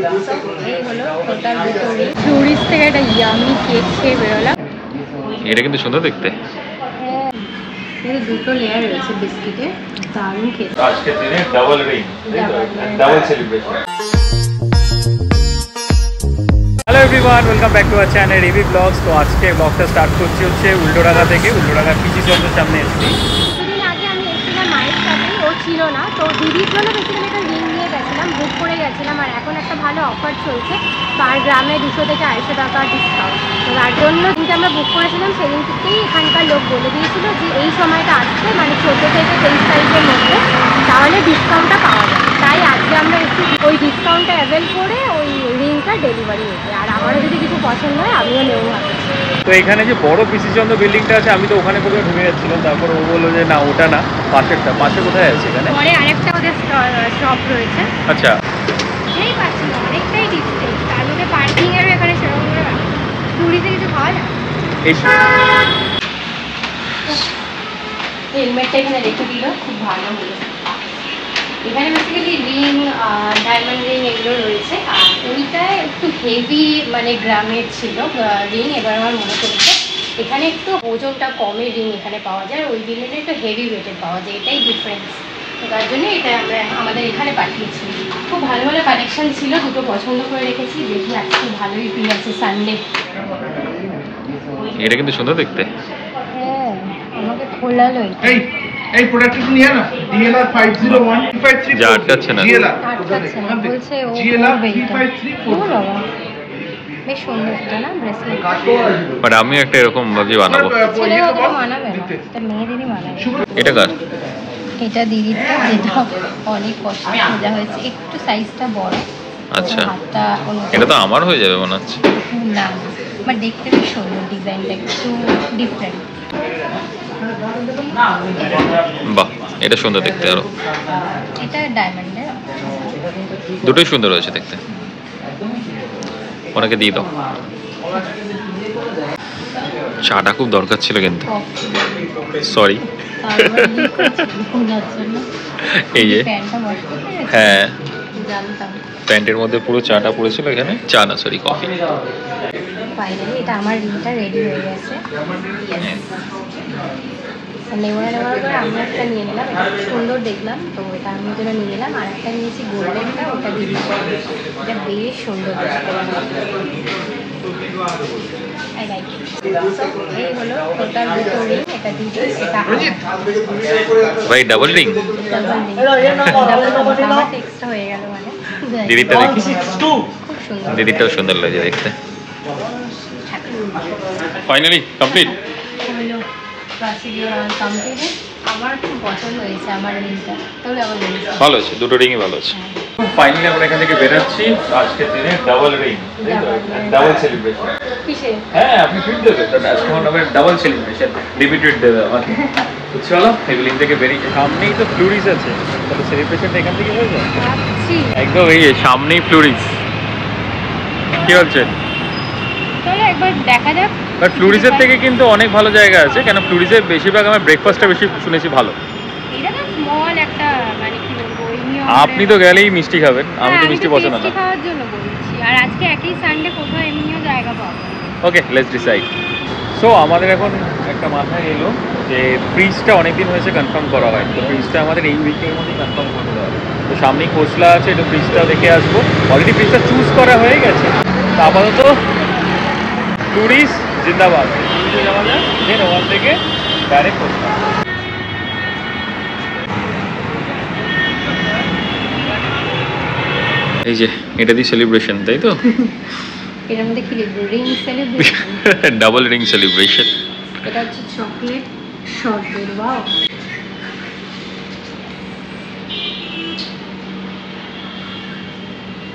এই হলো টোটাল দুটো রিং। ফ্লুরিস থেকে একটা ইয়ামি কেক খেয়ে বেরোলাম। এটা কিন্তু সুন্দর দেখতে। হ্যাঁ, এর দুটো লেয়ার রয়েছে বিস্কিটে, দারুণ খেতে। আজকে দিনে double ring, double celebration. Hello everyone, welcome back to our channel Rivi vlogs. তো আজকে ব্লগটা স্টার্ট করছি হচ্ছে উল্টোডাঙ্গা থেকে। উল্টোডাঙ্গা পিসি চন্দ্রের সামনে এসেছি। কিছুদিন আগে আমি এসেছিলাম মায়ের সাথে, ও ছিল না, তো দিদির জন্য বেসিক্যালি একটা রিং নিয়ে গেছিলাম, বুক করে গেছিলাম। আর এখন একটা ভালো অফার চলছে, পার গ্রামে 200 থেকে 250 টাকা ডিসকাউন্ট। তো তার জন্য দিনটা আমরা বুক করেছিলাম, সেদিন থেকেই এখানকার লোক বলে দিয়েছিল যে এই সময়টা আসছে, মানে 14 থেকে 23 তারিখের মধ্যে, তাহলে ডিসকাউন্টটা পাওয়া যায়। তাই আজকে আমরা একটু ওই ডিসকাউন্টটা অ্যাভেল করে ওই রিংটা ডেলিভারি হয়েছে। আর আমারও যদি কিছু পছন্দ হয় আমিও নেবো ভাবছি। তো এখানে যে বড় পিসি চন্দ্র বিল্ডিংটা আছে, আমি তো ওখানে কোথাও ঢুকে যাচ্ছিলাম, তারপর ও বললো যে না ওটা না, পাশেরটা। পাশে কোথায় আছে এখানে? পরে আরেকটা ওদের শপ রয়েছে। আচ্ছা, এই পাচ্ছি না, অনেকটাই ডিস্টেন্স, তার মধ্যে পার্কিংয়েরও এখানে সেরকম করে টুরিতে কিছু খাওয়া যায়। হেলমেটটা এখানে রেখে দিল, খুব ভালো হলো। এখানে বেসিক্যালি রিং, ডায়মন্ড রিং এগুলো রয়েছে। আর ওইটা একটু হেভি, মানে গ্রামের ছিল রিং। এবার আমার মনে পড়েছে এখানে একটু ওজনটা কমের রিং এখানে পাওয়া যায়, ওই রিংটা একটু হেভি ওয়েটের পাওয়া যায়, এটাই ডিফারেন্স। তো তার জন্য এটা আমরা আমাদের এখানে পাঠিয়েছি। খুব ভালো ভালো কালেকশন ছিল, দুটো পছন্দ করে রেখেছি। দেখি আজকে ভালোই পেয়ে আছে সানডে। এটা কিন্তু সুন্দর দেখতে। হ্যাঁ, আমাকে খোলালো। এই প্রোডাক্টটা নিয়ে না, DLR 501533 যা আটকাচ্ছে না, আটকাচ্ছে না, বলছে ও DLR করবে এটা। 3534 ও বাবা, বেশ সুন্দর এটা না ব্রেসলেট। বাট আমি একটা এরকম ভাবছি বানাবো। ছেলের অতটা মানাবে না, এটা মেয়েদেরই মানাবে। এটা কার? এটা দিদিরটা, যেটা অনেক কষ্ট খোঁজা হয়েছে, একটু সাইজটা বড়। আচ্ছা, হাতটা এটা তো আমার হয়ে যাবে মনে হচ্ছে। না, বাট দেখতে বেশ সুন্দর, ডিজাইনটা একটু ডিফারেন্ট। বাহ, এটা সুন্দর দেখতে। আরো এটা ডায়মন্ডের, দুটোই সুন্দর হয়েছে দেখতে। ওনাকে দিয়ে দাও। চাটা খুব দরকার ছিল কিন্তু, সরি। এই যে হ্যাঁ, জানতাম প্যান্টের মধ্যে পুরো চাটা পড়েছিল এখানে। চা না, সরি, কফি। ফাইনালি এটা আমার রিংটা রেডি হয়ে গেছে। নেওয়ার পরে আমি একটা নিয়ে নিলাম, এটা সুন্দর দেখলাম, তো এটা আমি জন্য নিয়ে নিলাম। আর একটা নিয়েছি গোল্ডেনটা, ওটা দিদি, এটা বেশ সুন্দর দেখতে। এই হলো টোটাল দুটো রিং, এটা দিদি, এটা ভাই ডাবল রিং। আমার এক্সট্রা হয়ে গেল, মানে দিদিরটা দেখি, খুব সুন্দর। দিদিরটাও সুন্দর লাগে দেখতে। ফাইনালি কমপ্লিট হলো কমপ্লিট। আমার খুব পছন্দ হয়েছে আমার রিংটা, তাহলে আমার রিংটা ভালো আছে, দুটো রিংই ভালো আছে। ফাইনালি আমরা এখান থেকে বেরাচ্ছি। আজকের দিনে ডাবল রিং, ডাবল সেলিব্রেশন। কিসে? হ্যাঁ, আপনি ট্রিট দেবেন, ডাবল সেলিব্রেশন, দিবি ট্রিট দেবে আমাকে। তো চলো এগুলিন থেকে বেরিয়ে, সামনেই তো ফ্লুরিস আছে, তাহলে সেলিব্রেশনটা এখান থেকে হয়ে যায় একদম। এই যে সামনেই ফ্লুরিস। কি হচ্ছে? চলো একবার দেখা যাক। বাট ফ্লুরিসের থেকে কিন্তু অনেক ভালো জায়গা আছে, কেন ফ্লুরিসের বেশিরভাগ আমার ব্রেকফাস্টটা বেশি শুনেছি ভালো। এটা তো স্মল একটা, মানে কি বলবো, আপনি তো গেলেই মিষ্টি খাবেন, আমি তো মিষ্টি পছন্দ না। মিষ্টি খাওয়ার জন্য বলছি। আর আজকে একই সানডে, কোথাও এমনিও জায়গা পাবো। ওকে, লেটস ডিসাইড। সো আমাদের এখন একটা মাথায় এলো যে ফ্রিজটা অনেকদিন হয়েছে কনফার্ম করা হয়, তো ফ্রিজটা আমাদের এই উইকের মধ্যেই কনফার্ম করতে হবে। তো সামনেই খোসলা আছে, একটু ফ্রিজটা দেখে আসবো। অলরেডি ফ্রিজটা চুজ করা হয়ে গেছে। তো আপাতত ট্যুরিস জিন্দাবাদ, ট্যুরিসে যাওয়া যায়, দেন ওখান থেকে ডাইরেক্ট খোসলা। এই যে এটা দিয়ে সেলিব্রেশন, তাই তো? এর মধ্যে কি লিখবো? Ring celebration, double ring celebration. এটা হচ্ছে চকলেট শর্টব্রেড। ওয়াও,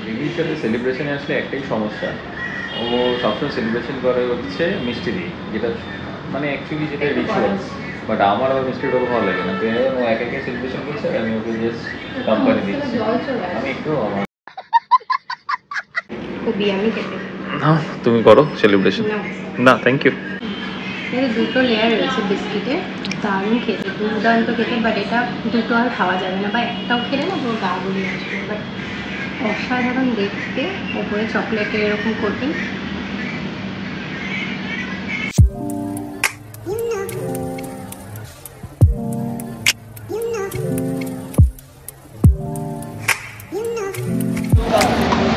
রিমির সাথে সেলিব্রেশনে আসলে একটাই সমস্যা, ও সবসময় সেলিব্রেশন করে হচ্ছে মিষ্টি দিয়ে, যেটা মানে অ্যাকচুয়ালি যেটা রিচুয়ালস। বাট আমার আবার মিষ্টিটা ভালো লাগে না, তো ও একা একা সেলিব্রেশন করছে, আমি ওকে জাস্ট কোম্পানি দিচ্ছি। আমি একটু আমার খুবই আমি খেতে। না, তুমি করো সেলিব্রেশন। না থ্যাংক ইউ। এর দুটো লেয়ার রয়েছে বিস্কিটে, দারুণ খেতে, দুর্দান্ত খেতে। বাট এটা দুটো আর খাওয়া যাবে না, বা একটাও খেলে না পুরো গা গুলিয়ে আসবে। বাট অসাধারণ দেখতে, ওপরে চকলেটের এরকম কোটিং।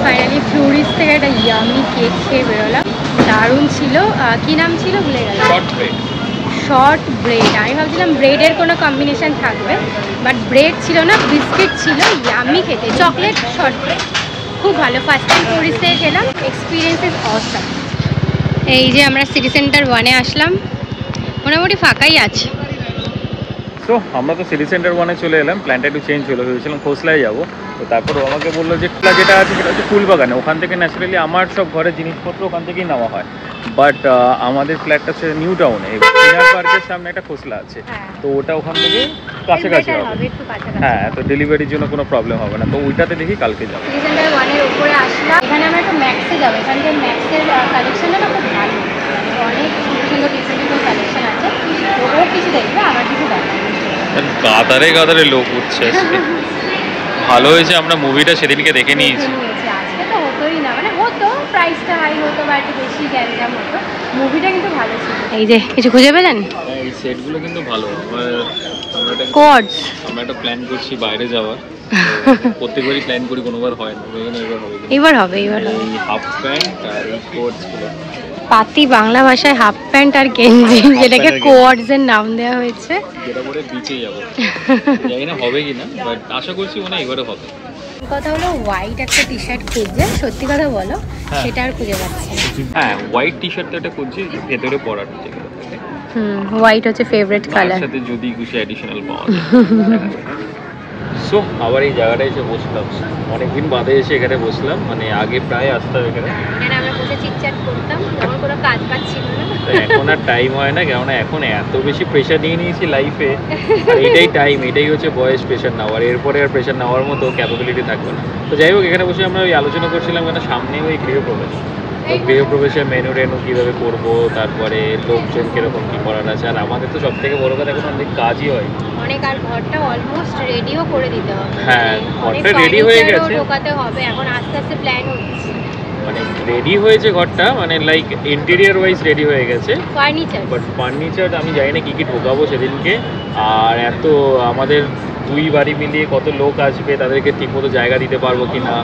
ফাইনালি ফ্লোরিস থেকে একটা ইয়ামি কেক খেয়ে বেরোলাম, দারুণ ছিল। কি নাম ছিল ভুলে গেলাম। Short bread. আমি ভাবছিলাম ব্রেডের কোনো কম্বিনেশন থাকবে, বাট ব্রেড ছিল না, বিস্কিট ছিল। ইয়ামি খেতে, চকলেট শর্ট ব্রেড, খুব ভালো। ফার্স্ট টাইম ফ্লোরিস থেকে খেলাম, এক্সপিরিয়েন্স ইজ অসাম। এই যে আমরা সিটি সেন্টার 1-এ আসলাম, মোটামুটি ফাঁকাই আছে। তো আমরা তো সিটি সেন্টার 1-এ চলে এলাম। প্ল্যানটা একটু চেঞ্জ হলো, ভেবেছিলাম খোসলায় যাবো। তো তারপর ও আমাকে বললো যে যেটা আছে সেটা হচ্ছে ফুলবাগানে, ওখান থেকে ন্যাচারালি আমার সব ঘরের জিনিসপত্র ওখান থেকেই নেওয়া হয়। বাট আমাদের ফ্ল্যাটটা হচ্ছে নিউ টাউনে, ইনার পার্কের সামনে একটা খোসলা আছে, তো ওটা ওখান থেকে কাছাকাছি হবে। হ্যাঁ, তো ডেলিভারির জন্য কোনো প্রবলেম হবে না। তো ওইটাতে দেখি কালকে যাবো। সিটি সেন্টার 1-এর উপরে আসলাম, এখানে আমরা একটা ম্যাক্সে যাবো। এখানকার ম্যাক্সের কালেকশনটা না খুব ভালো, অনেক সুন্দর ডিফারেন্ট কালেকশন আছে। ও কিছু দেখবে, আমার কিছু দেখাবে। গাদারে গাদারে লোক উঠছে আজকে। ভালো হয়েছে আমরা মুভিটা সেদিনকে দেখে নিয়েছি। আজকে তো হতোই না, মানে হতো, প্রাইসটা হাই হতো বা একটু বেশি গ্যাঞ্জাম হতো। মুভিটা কিন্তু ভালো ছিল। এই যে কিছু খুঁজে পেলেন? এই সেটগুলো কিন্তু ভালো। কোডস আমরা একটা প্ল্যান করছি বাইরে যাওয়ার। প্রত্যেকবারই প্ল্যান করি, কোনোবার হয় না, এবার হবে। এই হাফ প্যান্ট আর এই কোটসগুলো, পাতি বাংলা ভাষায় হাফ প্যান্ট আর গেঞ্জি, যেটাকে কোয়ার্ডস এর নাম দেওয়া হয়েছে। যেটা পরে বিচে যাবো, জানি না হবে কিনা, বাট আশা করছি মনে হয় এবারে হবে। কথা হলো হোয়াইট একটা টি শার্ট খুঁজছে, সত্যি কথা বলো, সেটা আর খুঁজে পাচ্ছি না। হ্যাঁ, হোয়াইট টি শার্টটা একটা খুঁজছি, ভেতরে পরার যেগুলো। হোয়াইট হচ্ছে ফেভারিট কালার। সাথে যদি কিছু অ্যাডিশনাল পাওয়া যায়। সো আবার এই জায়গাটায় এসে বসলাম, অনেকদিন বাদে এসে এখানে বসলাম। মানে আগে প্রায় আসতাম এখানে, আমরা বসে চিটচ্যাট করতাম, তখন কোনো কাজ বাজ ছিল না। এখন আর টাইম হয় না, কেননা এখন এত বেশি প্রেশার নিয়ে নিয়েছি লাইফে। এটাই টাইম, এটাই হচ্ছে বয়স প্রেশার নেওয়ার। এরপরে আর প্রেশার নেওয়ার মতো ক্যাপাবিলিটি থাকবে না। তো যাই হোক, এখানে বসে আমরা ওই আলোচনা করছিলাম, কেন সামনে ওই গৃহপ্রবেশ। তো গৃহপ্রবেশের মেনু রেনু কীভাবে করবো, তারপরে লোকজন কীরকম কী করার আছে। আর আমাদের তো সব থেকে বড় কথা, এখন অনেক কাজই হয় অনেক। আর ঘরটা অলমোস্ট রেডিও করে দিতে হবে। হ্যাঁ, ঘরটা রেডি হয়ে গেছে, ঢোকাতে হবে। এখন আস্তে আস্তে প্ল্যান হচ্ছে, মানে রেডি হয়েছে ঘরটা, মানে লাইক ইন্টেরিয়ার ওয়াইজ রেডি হয়ে গেছে। ফার্নিচার, বাট ফার্নিচার আমি জানি না কী কী ঢোকাবো সেদিনকে। আর এত আমাদের দুই বাড়ি মিলিয়ে কত লোক আসবে, তাদেরকে ঠিকমতো জায়গা দিতে পারবো কি না।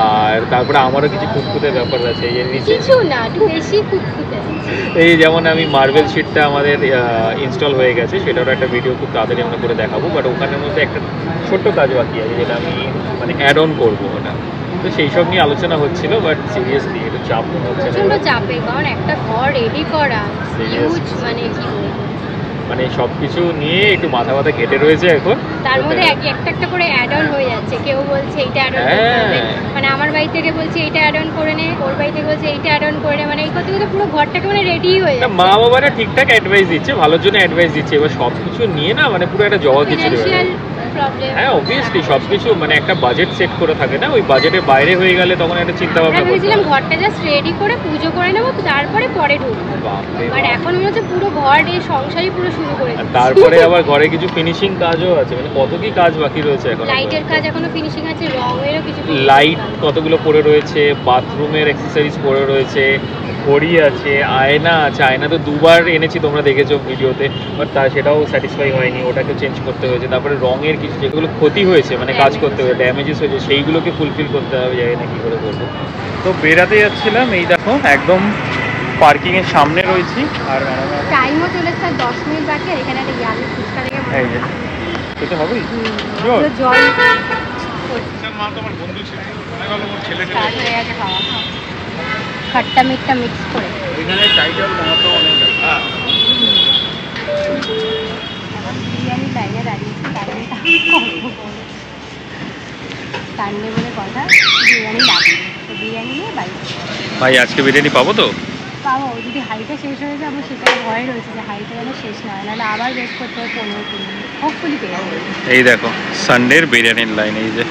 আর তারপরে আমারও কিছু খুঁতখুঁতে ব্যাপার আছে। এই নিচে কিছু না, একটু বেশি খুঁতখুঁতে। এই যেমন আমি মার্বেল শিটটা আমাদের ইনস্টল হয়ে গেছে, সেটারও একটা ভিডিও খুব তাড়াতাড়ি আমরা করে দেখাবো। বাট ওখানের মধ্যে একটা ছোট্ট কাজ বাকি আছে, যেটা আমি মানে অ্যাড অন করবো ওটা। তো সেই সব নিয়ে আলোচনা হচ্ছিল। বাট সিরিয়াসলি একটু চাপ মনে হচ্ছে, প্রচণ্ড চাপে। কারণ একটা ঘর রেডি করা হিউজ, মানে কি বলবো, মানে সব কিছু নিয়ে একটু মাথা মাথা কেটে রয়েছে এখন। তার মধ্যে একটা করে অ্যাড অন হয়ে যাচ্ছে। কেউ বলছে এইটা অ্যাড অন করতে হবে, মানে আমার বাড়ি থেকে বলছে এইটা অ্যাড অন করে নে, ওর বাড়ি থেকে বলছে এইটা অ্যাড অন করে নে। মানে এই করতে করতে পুরো ঘরটাকে মানে রেডি হয়ে যাচ্ছে। মা বাবারা ঠিকঠাক অ্যাডভাইস দিচ্ছে, ভালোর জন্য অ্যাডভাইস দিচ্ছে। এবার সব কিছু নিয়ে না মানে পুরো একটা জগা খিচুড়ি হয়ে যায়। হ্যাঁ, অবভিয়াসলি সব কিছু মানে একটা বাজেট সেট করে থাকে না, ওই বাজেটের বাইরে হয়ে গেলে তখন একটা চিন্তা ভাবনা করতে হয়। ঘরটা জাস্ট রেডি করে পুজো করে নেবো, তারপরে পরে ঢুকবো। আর এখন মনে হচ্ছে পুরো ঘর এই সংসারই পুরো শুরু করে দিচ্ছি। তারপরে আবার ঘরে কিছু ফিনিশিং কাজও আছে, মানে কত কি কাজ বাকি রয়েছে এখন। লাইটের কাজ এখনো ফিনিশিং আছে, রঙেরও কিছু লাইট কতগুলো পড়ে রয়েছে, বাথরুমের অ্যাক্সেসরিজ পড়ে রয়েছে, ঘড়ি আছে, আয়না আছে। আয়না তো দুবার এনেছি, তোমরা দেখেছো ভিডিওতে, বাট সেটাও স্যাটিসফাই হয়নি, ওটাকে চেঞ্জ করতে হয়েছে। তারপরে রঙের কিছু যেগুলো ক্ষতি হয়েছে, মানে কাজ করতে হয়েছে, ড্যামেজেস হয়েছে, সেইগুলোকে ফুলফিল করতে হবে, জানি না কী করে করবো। তো বেরাতে যাচ্ছিলাম, এই দেখো একদম পার্কিংয়ের সামনে রয়েছি। আর টাইমও চলে এসছে, 10 মিনিট বাকি। আর এখানে একটা ইয়ামি ফুচকা থেকে এই যে খেতে হবেই জল মা তোমার বন্ধু ছিল, ছেলে স্টার্ট হয়ে গেছে খাওয়া, খাট্টা মিটটা মিক্স করে। এখানে টাইটেল মতো অনেক বিরিয়ানি লাইনে দাঁড়িয়েছি, সানডে বলে কথা, বিরিয়ানি লাগবে। তো বিরিয়ানি নিয়ে বাড়ি। ভাই আজকে বিরিয়ানি পাবো তো? পাবো, যদি হাইটা শেষ হয়ে যায় আমার সেটা ভয় রয়েছে যে হাইটা যেন শেষ না হয়, নাহলে আবার ওয়েট করতে হবে 15 মিনিট। হোপফুলি পেয়ে যাবে। এই দেখো সানডের বিরিয়ানির লাইন, এই যে